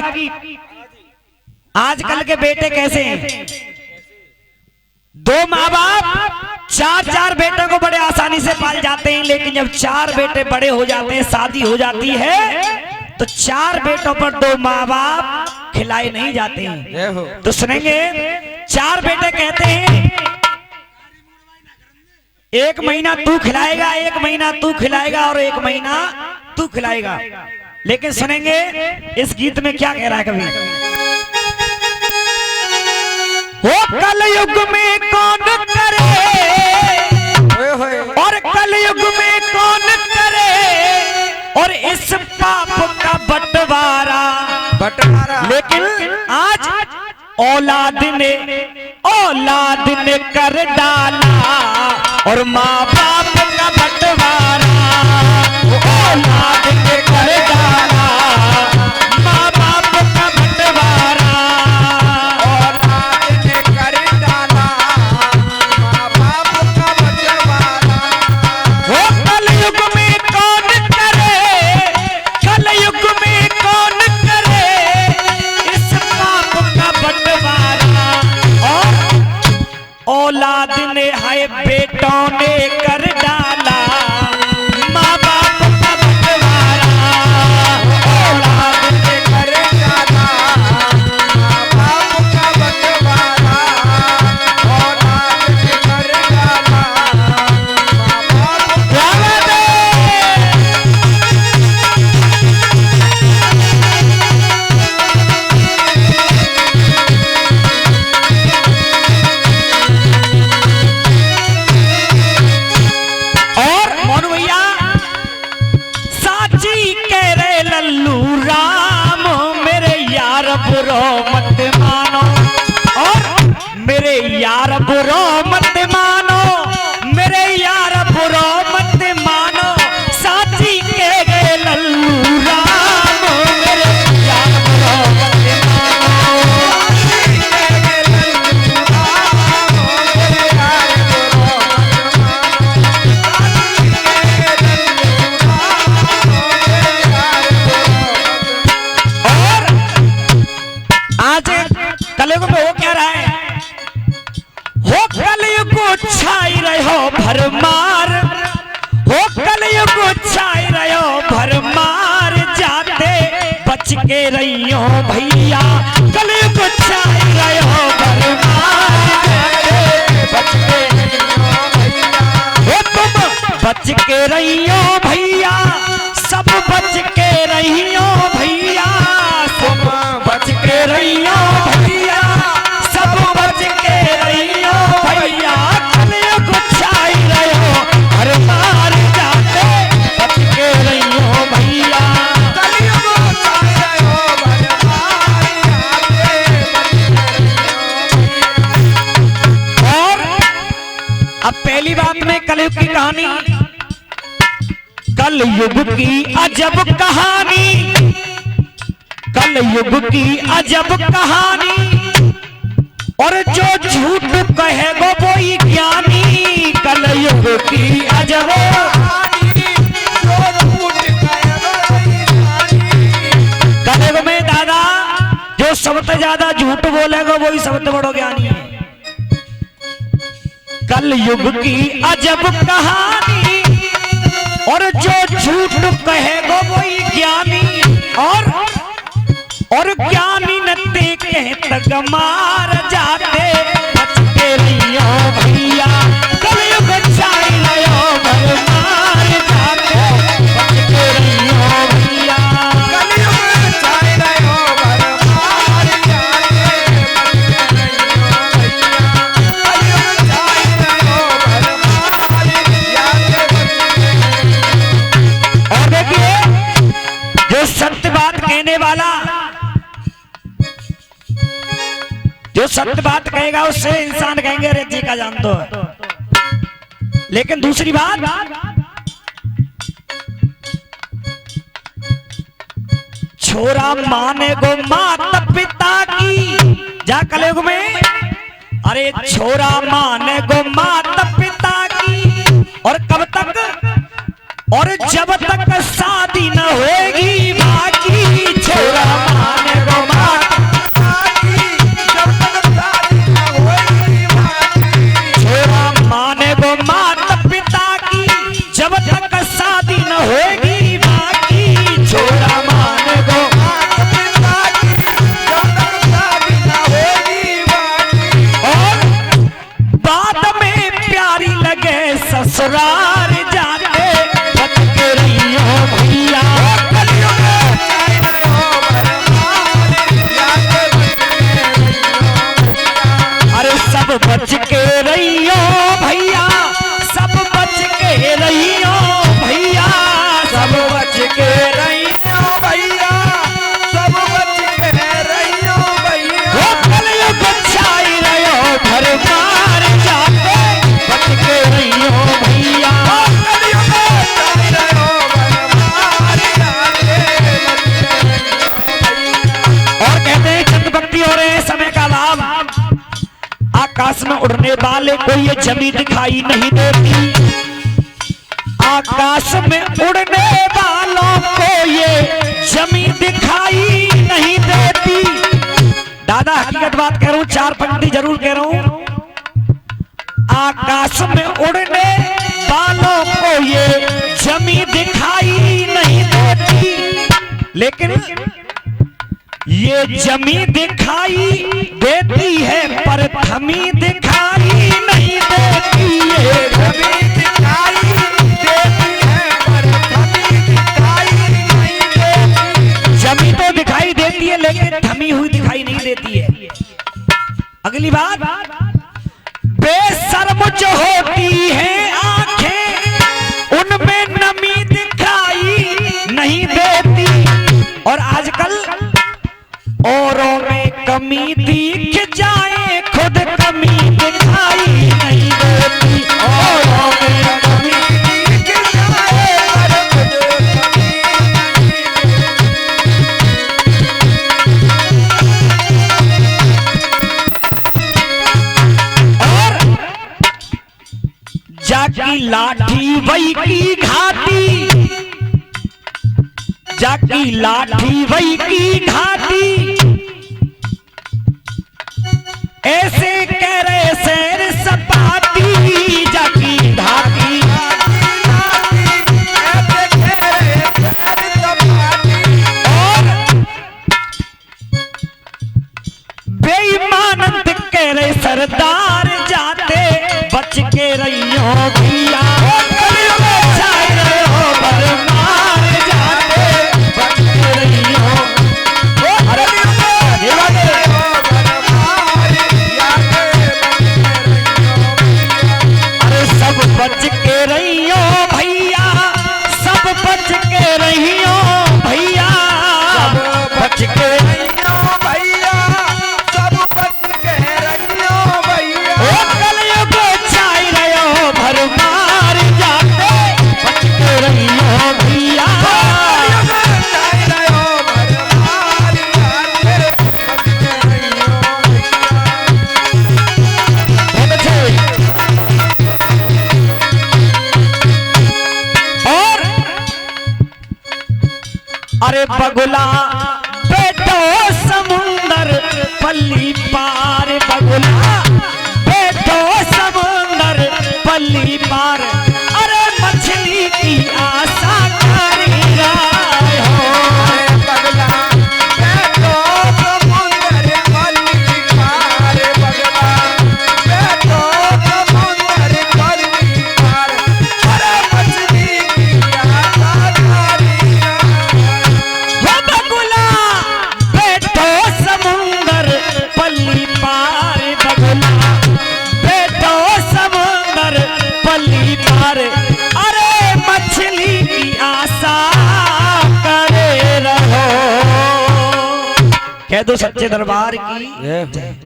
गीत। आजकल के बेटे कैसे हैं? दो माँ बाप चार चार बेटों को बड़े आसानी से पाल जाते हैं, लेकिन जब चार बेटे बड़े हो जाते हैं, शादी हो जाती है, तो चार बेटों पर दो माँ बाप खिलाए नहीं जाते हैं। तो सुनेंगे, चार बेटे कहते हैं एक महीना तू खिलाएगा, एक महीना तू खिलाएगा और एक महीना तू खिलाएगा। लेकिन सुनेंगे इस गीत में क्या कह रहा है कभी। हो कलयुग में कौन करे और कलयुग में कौन करे और इस पाप का बंटवारा। लेकिन आज औलाद ने कर डाला और माँ बाप का बंटवारा। औलाद ने कर डाला माँ बाप का बंटवारा। औलाद ने कर डाला माँ बाप का बंटवारा। वो कलयुग में कौन करे, कलयुग में कौन करे इस पाप का बंटवारा। और औलाद ने है बेटों ने कर डाला माँ बाप का बंटवारा। औलाद ने कर डाला माँ बाप का बंटवारा। औलाद ने कर डाला माँ बाप का मत मानो और मेरे यार बुरो मत मानो, मेरे यार बुरो मत मानो। साथी के गए लल्लू राम मेरे यार बुरो मत मानो। साथी के गए लल्लू राम मेरे यार बुरो मत मानो। साथी के गए लल्लू राम मेरे यार बुरो मत। और आज कलयुग में हो क्या रहा है? हो कलयुग छाई रहो भरमार, हो कलयुग छाई रहो भरमार। जाते बच के रहियो भैया, कलयुग छाई रहो भरमार। जाते बच के रहियो भैया, हो तुम बच के रहियो भैया, सब बच के रहियो भैया। सब बच के रहियो भैया, सब बच के रहियो भैया। कलयुग छाई रहो हर मार। जाते बच के रहियो भैया, कलयुग छाई रहो भरमार। जाते बच के रहियो भैया। और अब पहली बात में कलयुग की कहानी, कलयुग की अजब कहानी, कलयुग की अजब कहानी। और जो झूठ कहेगो वो ही ज्ञानी। कलयुग की अजब कहानी, जो झूठ कहेगो वही ज्ञानी। कलयुग में दादा जो सबसे ज्यादा झूठ बोलेगा वही सबसे बड़ा ज्ञानी है। कलयुग की अजब कहानी और जो झूठ कहेगो वही ज्ञानी। और ज्ञानी नते कहत गमार। जाते बच के रहियो भैया, कलयुग छाई रहो भरमार। जाते बच के रहियो भैया, कलयुग छाई रहो भरमार। जाते बच के रहियो भैया। कलयुग छाई रहो भरमार। जाते बच के रहियो। और देखिए जो सत्य बात कहने वाला, जो सत्य बात कहेगा उससे इंसान कहेंगे अरे जी का जान दो। लेकिन दूसरी बात, छोरा माने गो माता पिता की। जा कलयुग में अरे छोरा माने गो माता पिता की। और कब तक और जब तक शादी न होगी बाकी। छोरा माने गो ससुराल जाते बच के रहियो भैया। अरे सब बच के रहियो भैया, सब बच के रहियो भैया, सब बच के रहियो भैया, सब बच के रहियो भैया। वो कलयुग छाई रहियो घर मार जाते बच के रहियो भैया। कलयुग छाई रहियो घर मार जाते बच के रहियो भैया। और कहते हैं चंद भक्ति हो रहे हैं समय का लाभ। आकाश में उड़ने वाले को ये जमीन दिखाई नहीं देती, आकाश में उड़ने वालों को ये जमीन दिखाई नहीं देती। दादा हकीकत बात कह रहा हूं, चार पंक्ति जरूर कह रहा हूं। आकाश में उड़ने वालों को ये जमीन दिखाई नहीं देती, लेकिन ये जमीन दिखाई देती है पर थमी दिखाई नहीं देती। ये जमीन दिखाई देती है पर थमी दिखाई नहीं देती। जमीन तो दिखाई देती है लेकिन थमी हुई दिखाई नहीं देती है। अगली बात, बेशर्म जो होती है आंखें उनमें नमी दिखाई नहीं देती। और आजकल औरों में कमी दिख जाए खुद कमी दिखाई नहीं देती। औरों में कमी दिख जाए खुद कमी और जाकी लाठी वही की घाटी, जाकी लाठी वही की घाटी, ऐसे कह रहे शहर सपाटी जाकी घाटी। और बेईमानंद कह रहे सरदार जाते बच के रहियो भैया। बच के रहियो भैया, सब बच के रहियो भैया, सब बच के रहियो भैया, सब बच के रहियो भैया। ओ कलयुग छाई रहियो भर मार जाते बच के रहियो भैया। कलयुग छाई रहियो भर मार जाते बच के रहियो भैया। अरे बगुला बैठो समुंदर पल्ली पार, बगुला बैठो समुंदर पल्ली पार, अरे मछली की आशा करी राय हो। बगुला बैठो समुंदर पल्ली पार, बगुला बैठो समुंदर पल्ली पार, अरे मछली की आशा करी समुंदर पल्ली पार, बगुला बैठो समुंदर पल्ली पार, अरे मछली की आशा करे रहो। कह दो सच्चे दरबार की जय।